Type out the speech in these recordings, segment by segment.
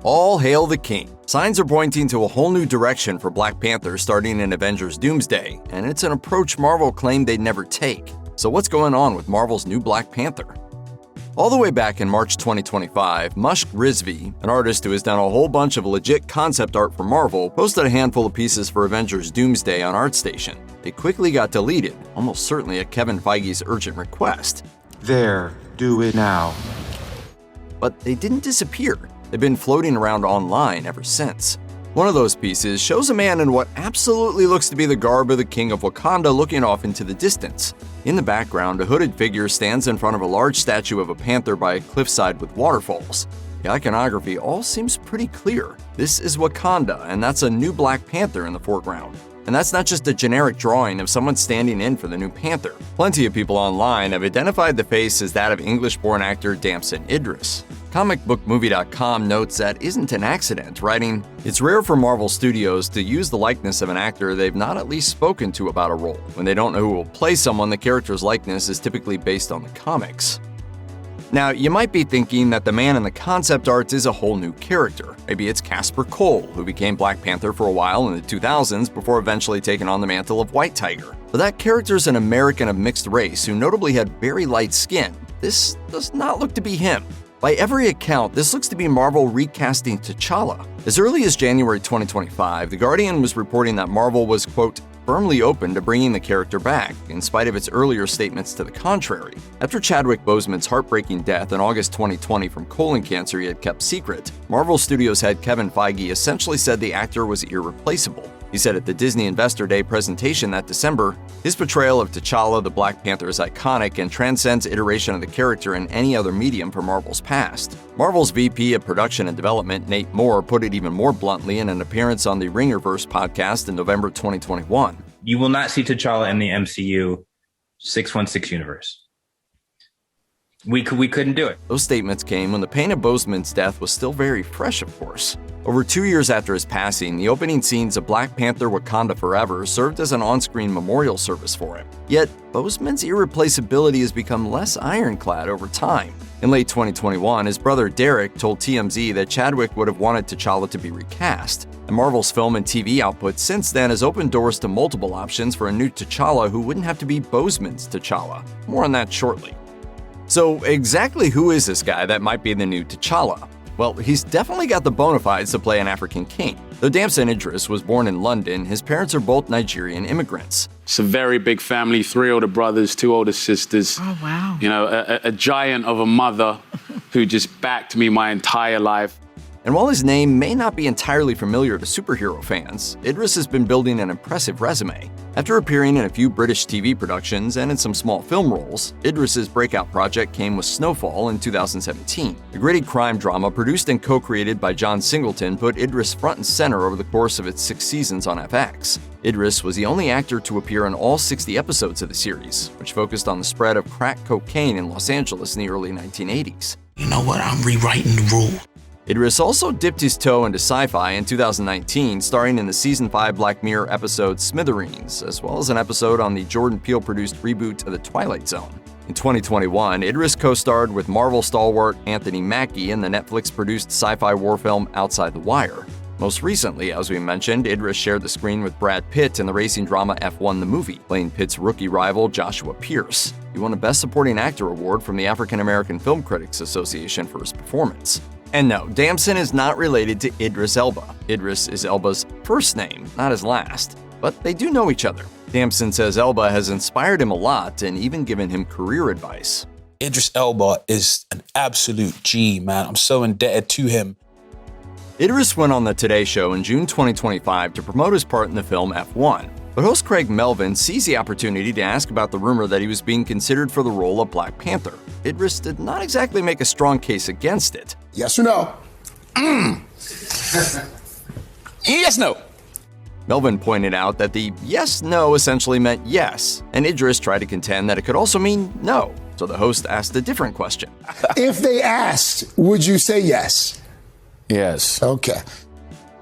All hail the king. Signs are pointing to a whole new direction for Black Panther starting in Avengers Doomsday, and it's an approach Marvel claimed they'd never take. So what's going on with Marvel's new Black Panther? All the way back in March 2025, Mushk Rizvi, an artist who has done a whole bunch of legit concept art for Marvel, posted a handful of pieces for Avengers Doomsday on ArtStation. They quickly got deleted, almost certainly at Kevin Feige's urgent request. There, do it now. But they didn't disappear. They've been floating around online ever since. One of those pieces shows a man in what absolutely looks to be the garb of the King of Wakanda looking off into the distance. In the background, a hooded figure stands in front of a large statue of a panther by a cliffside with waterfalls. The iconography all seems pretty clear. This is Wakanda, and that's a new Black Panther in the foreground. And that's not just a generic drawing of someone standing in for the new Panther. Plenty of people online have identified the face as that of English-born actor Damson Idris. ComicBookMovie.com notes that isn't an accident, writing, "It's rare for Marvel Studios to use the likeness of an actor they've not at least spoken to about a role. When they don't know who will play someone, the character's likeness is typically based on the comics." Now, you might be thinking that the man in the concept art is a whole new character. Maybe it's Casper Cole, who became Black Panther for a while in the 2000s before eventually taking on the mantle of White Tiger. But that character's an American of mixed race who notably had very light skin. This does not look to be him. By every account, this looks to be Marvel recasting T'Challa. As early as January 2025, The Guardian was reporting that Marvel was, quote, firmly open to bringing the character back, in spite of its earlier statements to the contrary. After Chadwick Boseman's heartbreaking death in August 2020 from colon cancer he had kept secret, Marvel Studios head Kevin Feige essentially said the actor was irreplaceable. He said at the Disney Investor Day presentation that December, his portrayal of T'Challa the Black Panther is iconic and transcends iteration of the character in any other medium from Marvel's past. Marvel's VP of Production and Development, Nate Moore, put it even more bluntly in an appearance on the Ringerverse podcast in November 2021. You will not see T'Challa in the MCU 616 universe. We couldn't do it. Those statements came when the pain of Boseman's death was still very fresh, of course. Over 2 years after his passing, the opening scenes of Black Panther Wakanda Forever served as an on-screen memorial service for him. Yet, Boseman's irreplaceability has become less ironclad over time. In late 2021, his brother Derek told TMZ that Chadwick would have wanted T'Challa to be recast. And Marvel's film and TV output since then has opened doors to multiple options for a new T'Challa who wouldn't have to be Boseman's T'Challa. More on that shortly. So exactly who is this guy that might be the new T'Challa? Well, he's definitely got the bona fides to play an African king. Though Damson Idris was born in London, his parents are both Nigerian immigrants. It's a very big family, 3 older brothers, 2 older sisters. Oh, wow. You know, a giant of a mother who just backed me my entire life. And while his name may not be entirely familiar to superhero fans, Idris has been building an impressive resume. After appearing in a few British TV productions and in some small film roles, Idris's breakout project came with Snowfall in 2017. The gritty crime drama produced and co-created by John Singleton put Idris front and center over the course of its 6 seasons on FX. Idris was the only actor to appear in all 60 episodes of the series, which focused on the spread of crack cocaine in Los Angeles in the early 1980s. You know what? I'm rewriting the rule. Idris also dipped his toe into sci-fi in 2019, starring in the Season 5 Black Mirror episode Smithereens, as well as an episode on the Jordan Peele-produced reboot of The Twilight Zone. In 2021, Idris co-starred with Marvel stalwart Anthony Mackie in the Netflix-produced sci-fi war film Outside the Wire. Most recently, as we mentioned, Idris shared the screen with Brad Pitt in the racing drama F1 the Movie, playing Pitt's rookie rival Joshua Pierce. He won a Best Supporting Actor award from the African American Film Critics Association for his performance. And no, Damson is not related to Idris Elba. Idris is Elba's first name, not his last. But they do know each other. Damson says Elba has inspired him a lot and even given him career advice. Idris Elba is an absolute G, man. I'm so indebted to him. Idris went on the Today Show in June 2025 to promote his part in the film F1. But host Craig Melvin seized the opportunity to ask about the rumor that he was being considered for the role of Black Panther. Idris did not exactly make a strong case against it. Yes or no? Yes, no. Melvin pointed out that the yes-no essentially meant yes, and Idris tried to contend that it could also mean no. So the host asked a different question. If they asked, would you say yes? Yes. Okay.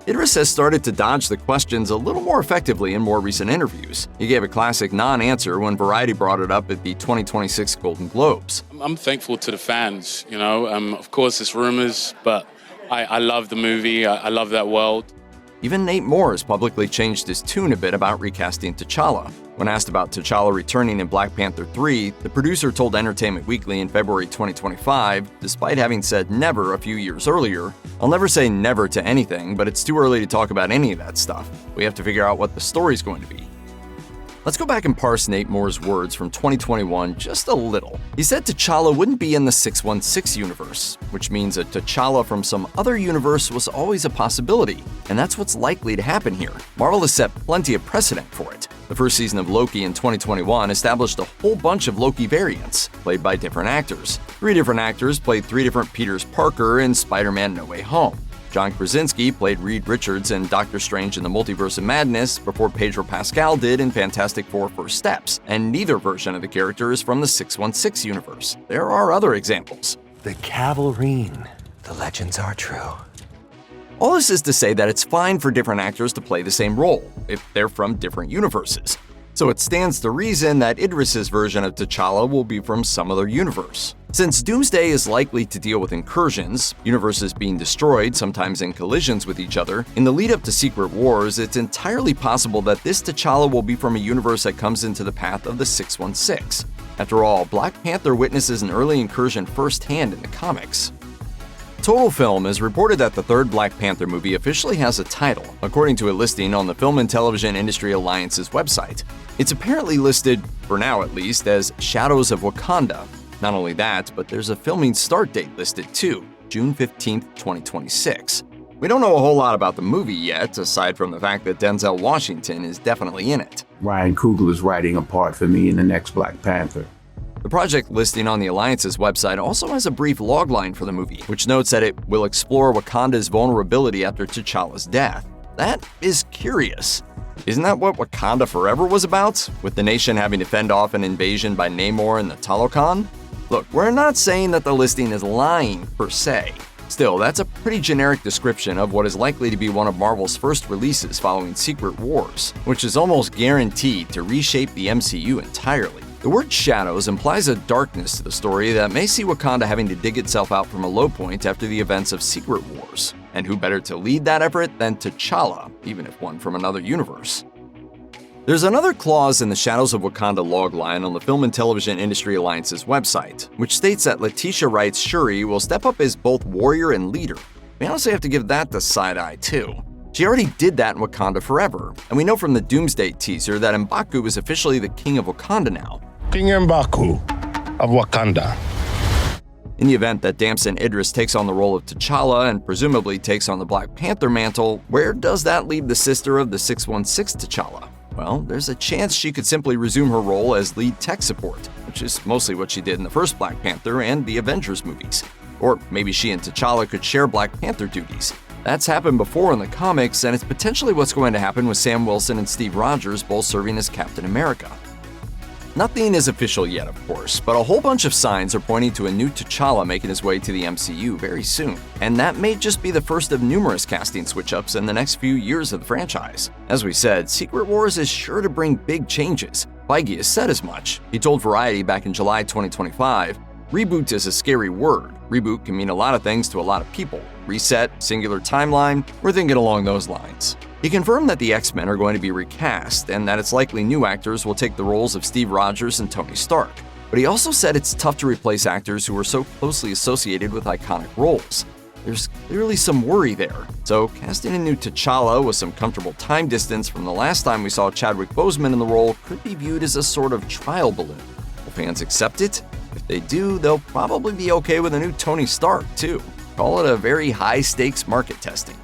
Idris has started to dodge the questions a little more effectively in more recent interviews. He gave a classic non-answer when Variety brought it up at the 2026 Golden Globes. I'm thankful to the fans, you know. Of course, it's rumors, but I love the movie. I love that world. Even Nate Moore has publicly changed his tune a bit about recasting T'Challa. When asked about T'Challa returning in Black Panther 3, the producer told Entertainment Weekly in February 2025, despite having said never a few years earlier, "I'll never say never to anything, but it's too early to talk about any of that stuff. We have to figure out what the story's going to be." Let's go back and parse Nate Moore's words from 2021 just a little. He said T'Challa wouldn't be in the 616 universe, which means a T'Challa from some other universe was always a possibility, and that's what's likely to happen here. Marvel has set plenty of precedent for it. The first season of Loki in 2021 established a whole bunch of Loki variants, played by different actors. 3 different actors played 3 different Peters Parker in Spider-Man No Way Home. John Krasinski played Reed Richards in Doctor Strange in the Multiverse of Madness before Pedro Pascal did in Fantastic Four: First Steps, and neither version of the character is from the 616 universe. There are other examples. The Cavalrine. The legends are true. All this is to say that it's fine for different actors to play the same role, if they're from different universes. So it stands to reason that Idris's version of T'Challa will be from some other universe. Since Doomsday is likely to deal with incursions, universes being destroyed, sometimes in collisions with each other, in the lead-up to Secret Wars, it's entirely possible that this T'Challa will be from a universe that comes into the path of the 616. After all, Black Panther witnesses an early incursion firsthand in the comics. Total Film has reported that the third Black Panther movie officially has a title, according to a listing on the Film and Television Industry Alliance's website. It's apparently listed, for now at least, as Shadows of Wakanda. Not only that, but there's a filming start date listed too, June 15th, 2026. We don't know a whole lot about the movie yet, aside from the fact that Denzel Washington is definitely in it. Ryan Coogler is writing a part for me in the next Black Panther. The project listing on the Alliance's website also has a brief logline for the movie, which notes that it will explore Wakanda's vulnerability after T'Challa's death. That is curious. Isn't that what Wakanda Forever was about, with the nation having to fend off an invasion by Namor and the Talokan? Look, we're not saying that the listing is lying per se. Still, that's a pretty generic description of what is likely to be one of Marvel's first releases following Secret Wars, which is almost guaranteed to reshape the MCU entirely. The word shadows implies a darkness to the story that may see Wakanda having to dig itself out from a low point after the events of Secret Wars. And who better to lead that effort than T'Challa, even if one from another universe? There's another clause in the Shadows of Wakanda logline on the Film and Television Industry Alliance's website, which states that Letitia Wright's Shuri will step up as both warrior and leader. We honestly have to give that the side eye too. She already did that in Wakanda Forever, and we know from the Doomsday teaser that M'Baku is officially the king of Wakanda now. King M'Baku of Wakanda. In the event that Damson Idris takes on the role of T'Challa and presumably takes on the Black Panther mantle, where does that leave the sister of the 616 T'Challa? Well, there's a chance she could simply resume her role as lead tech support, which is mostly what she did in the first Black Panther and the Avengers movies. Or maybe she and T'Challa could share Black Panther duties. That's happened before in the comics, and it's potentially what's going to happen with Sam Wilson and Steve Rogers both serving as Captain America. Nothing is official yet, of course, but a whole bunch of signs are pointing to a new T'Challa making his way to the MCU very soon. And that may just be the first of numerous casting switch-ups in the next few years of the franchise. As we said, Secret Wars is sure to bring big changes. Feige has said as much. He told Variety back in July 2025, "Reboot is a scary word. Reboot can mean a lot of things to a lot of people. Reset, singular timeline, we're thinking along those lines." He confirmed that the X-Men are going to be recast and that it's likely new actors will take the roles of Steve Rogers and Tony Stark. But he also said it's tough to replace actors who are so closely associated with iconic roles. There's clearly some worry there. So casting a new T'Challa with some comfortable time distance from the last time we saw Chadwick Boseman in the role could be viewed as a sort of trial balloon. Will fans accept it? If they do, they'll probably be okay with a new Tony Stark too. Call it a very high-stakes market testing.